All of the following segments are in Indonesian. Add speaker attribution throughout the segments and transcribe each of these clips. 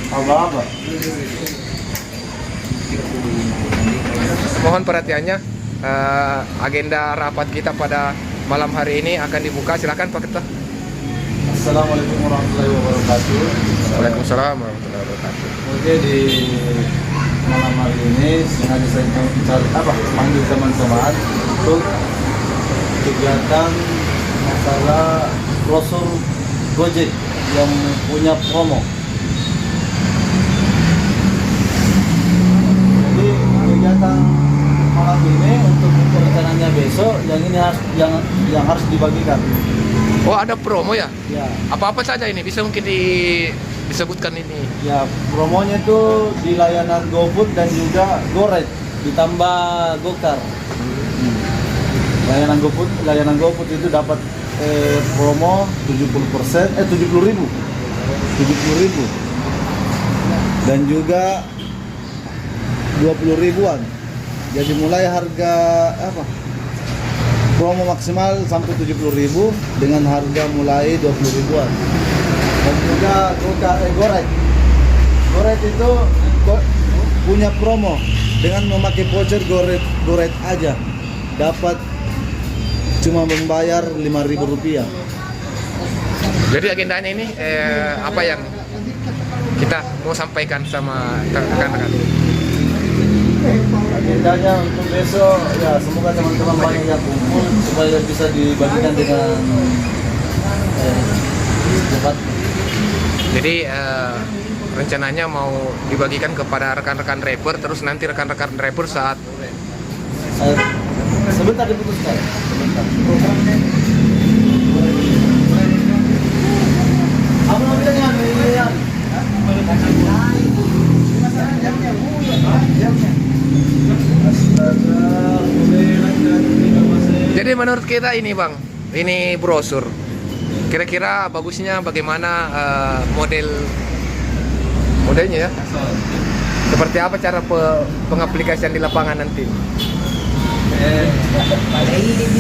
Speaker 1: Apa-apa.
Speaker 2: Mohon perhatiannya, agenda rapat kita pada malam hari ini akan dibuka. Silakan Pak Ketua.
Speaker 1: Assalamualaikum warahmatullahi wabarakatuh.
Speaker 2: Waalaikumsalam warahmatullahi wabarakatuh.
Speaker 1: Oke, di malam hari ini sengaja saya panggil teman-teman untuk kegiatan masalah brosur Gojek yang punya promo. Jadi kegiatan malam ini untuk rencananya besok yang ini yang harus dibagikan.
Speaker 2: Oh, ada promo ya?
Speaker 1: Ya.
Speaker 2: Apa-apa saja ini? Bisa mungkin disebutkan ini.
Speaker 1: Ya, promonya itu di layanan GoFood dan juga GoRide ditambah GoCar. Layanan GoFood itu dapat promo 70%, 70.000. 70.000. Dan juga 20.000-an. Jadi mulai harga promo maksimal sampai 70.000 dengan harga mulai 20.000-an. Dan juga GoRide itu punya promo dengan memakai voucher GoRide aja dapat cuma membayar Rp5.000.
Speaker 2: Jadi agendanya ini apa yang kita mau sampaikan sama rekan-rekan?
Speaker 1: Agendanya untuk besok ya semoga teman-teman banyak yang kumpul supaya bisa dibagikan dengan cepat.
Speaker 2: Jadi rencananya mau dibagikan kepada rekan-rekan rapper, terus nanti rekan-rekan rapper saat
Speaker 1: Sebentar diputuskan. Sebentar. Apa namanya yang
Speaker 2: Jadi menurut kita ini Bang, ini brosur. Kira-kira bagusnya bagaimana modelnya ya? Seperti apa cara pengaplikasian di lapangan nanti?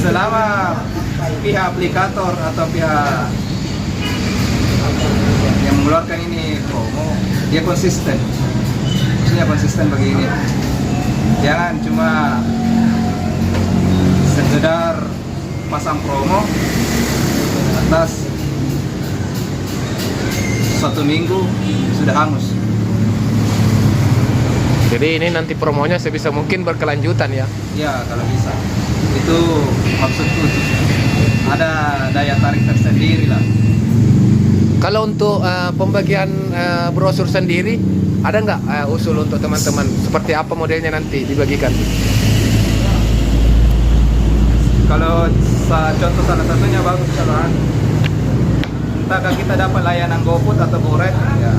Speaker 3: Selama pihak aplikator atau pihak yang mengeluarkan ini promo, dia konsisten. Maksudnya konsisten begini. Jangan cuma sekedar pasang promo atas 1 minggu sudah hangus.
Speaker 2: Jadi ini nanti promonya sebisa mungkin berkelanjutan ya?
Speaker 3: Ya, kalau bisa. Itu maksudku, ada daya tarik tersendiri lah.
Speaker 2: Kalau untuk pembagian brosur sendiri, ada nggak usul untuk teman-teman? Seperti apa modelnya nanti dibagikan?
Speaker 3: Kalau contoh salah satunya bagus kalau entahkah kita dapat layanan GoFood atau GoRide, ya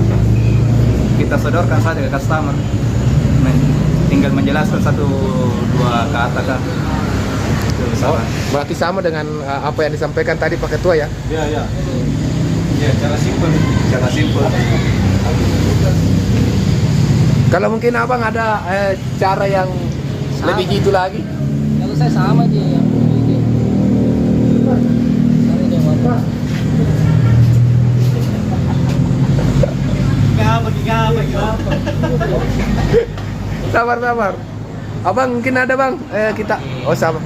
Speaker 3: kita sodorkan saja ke customer. Tinggal menjelaskan 1-2 kata kan.
Speaker 2: Oh, berarti sama dengan apa yang disampaikan tadi Pak Ketua ya?
Speaker 1: Ya, ya.
Speaker 3: Ya, cara simpel.
Speaker 2: Kalau mungkin abang ada cara yang lebih gitu lagi?
Speaker 4: Kalau saya sama aja yang ini.
Speaker 2: Sabar. Abang mungkin ada bang, kita. Oh sama.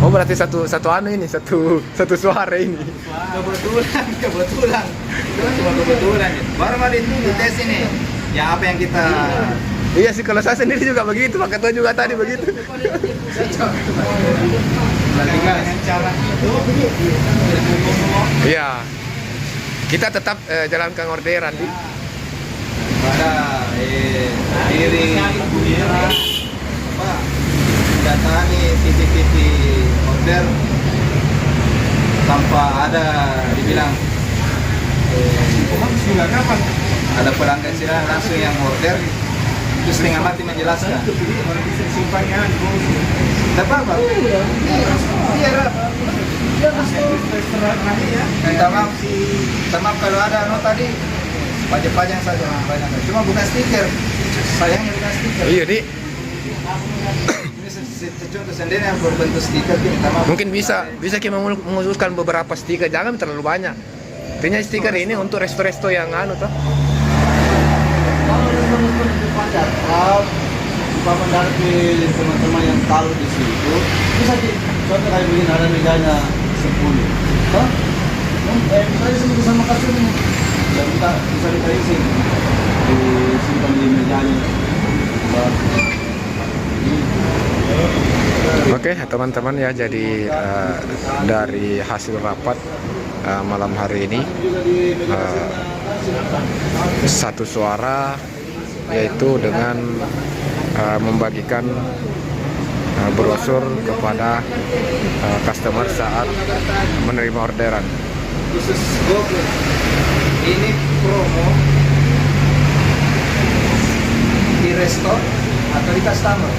Speaker 2: Oh berarti satu anu ini, satu suara ini.
Speaker 3: Kebetulan. Cuma kebetulan. Baru mau dites ini. Ya apa yang kita.
Speaker 2: Iya sih, kalau saya sendiri juga begitu, Pak Ketua juga tadi begitu. Iya. Kita tetap jalankan orderan di.
Speaker 3: Ada diri datangi titik-titik order tanpa ada dibilang ada pelanggan silahkan langsung yang order itu setengah mati menjelaskan tidak apa-apa minta maaf kalau ada tadi pajang saja cuma bukan stiker sayangnya bukan stiker
Speaker 2: Iya di.
Speaker 3: Ini contoh sendiri yang berbentuk stiker minta maaf.
Speaker 2: Mungkin bisa kita mengusulkan beberapa stiker, jangan terlalu banyak. Artinya stiker ini untuk resto-resto yang anu toh.
Speaker 1: teman-teman di depan Jatrap, Bapak menghadapi teman-teman yang tahu di situ, bisa di contoh kayak begini ada mejanya 10. Hah? Misalnya sebut sama kasurnya, ya bisa kita isi, disimpan di mejanya.
Speaker 2: Oke, teman-teman ya, jadi dari hasil rapat malam hari ini satu suara, yaitu dengan membagikan brosur kepada customer saat menerima orderan.
Speaker 3: Khusus GoFood. Ini promo di resto atau di customer?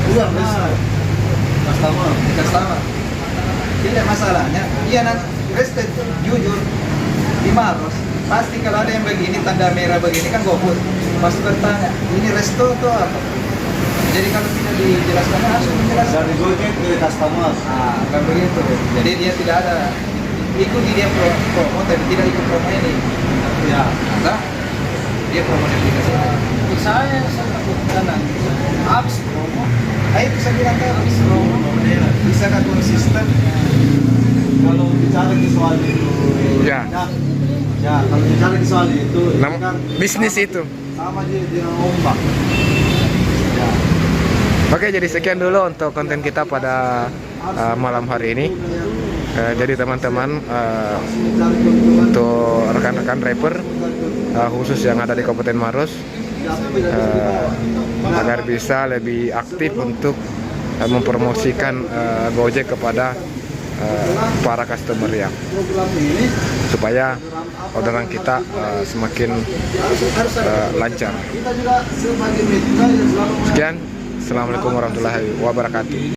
Speaker 1: Uang besar. Customer.
Speaker 3: Di customer. Tidak masalahnya. Iya, nanti resto jujur di Maros pasti kalau ada yang begini tanda merah begini kan GoFood. Pasti bertanya, ini resto atau apa? Jadi kalau tidak dijelaskan langsung menjelaskan.
Speaker 1: Dari Gojek ke customer.
Speaker 3: Nah, kan begitu. Jadi dia tidak ada ikuti dia promo tapi tidak ikut promo ini.
Speaker 1: Ya.
Speaker 3: Maka dia promo di aplikasi ini.
Speaker 4: Saya takutkan nanti habis promo.
Speaker 3: Nah, itu saya bilang kan
Speaker 4: Habis promo.
Speaker 3: bisa kan konsisten.
Speaker 1: Kalau bicara di soal itu,
Speaker 2: Ya.
Speaker 1: ya kalau bicara di soal itu,
Speaker 2: Nam- bisnis itu.
Speaker 1: sama aja dengan ombak. Ya.
Speaker 2: Oke, jadi sekian dulu untuk konten kita pada malam hari ini. Jadi teman-teman, untuk rekan-rekan rapper khusus yang ada di Kabupaten Maros, agar bisa lebih aktif untuk mempromosikan Gojek kepada para customer ya,
Speaker 1: Program ini
Speaker 2: supaya orderan kita semakin lancar.
Speaker 1: kita juga sebagai media yang selalu
Speaker 2: Sekian, assalamualaikum warahmatullahi wabarakatuh.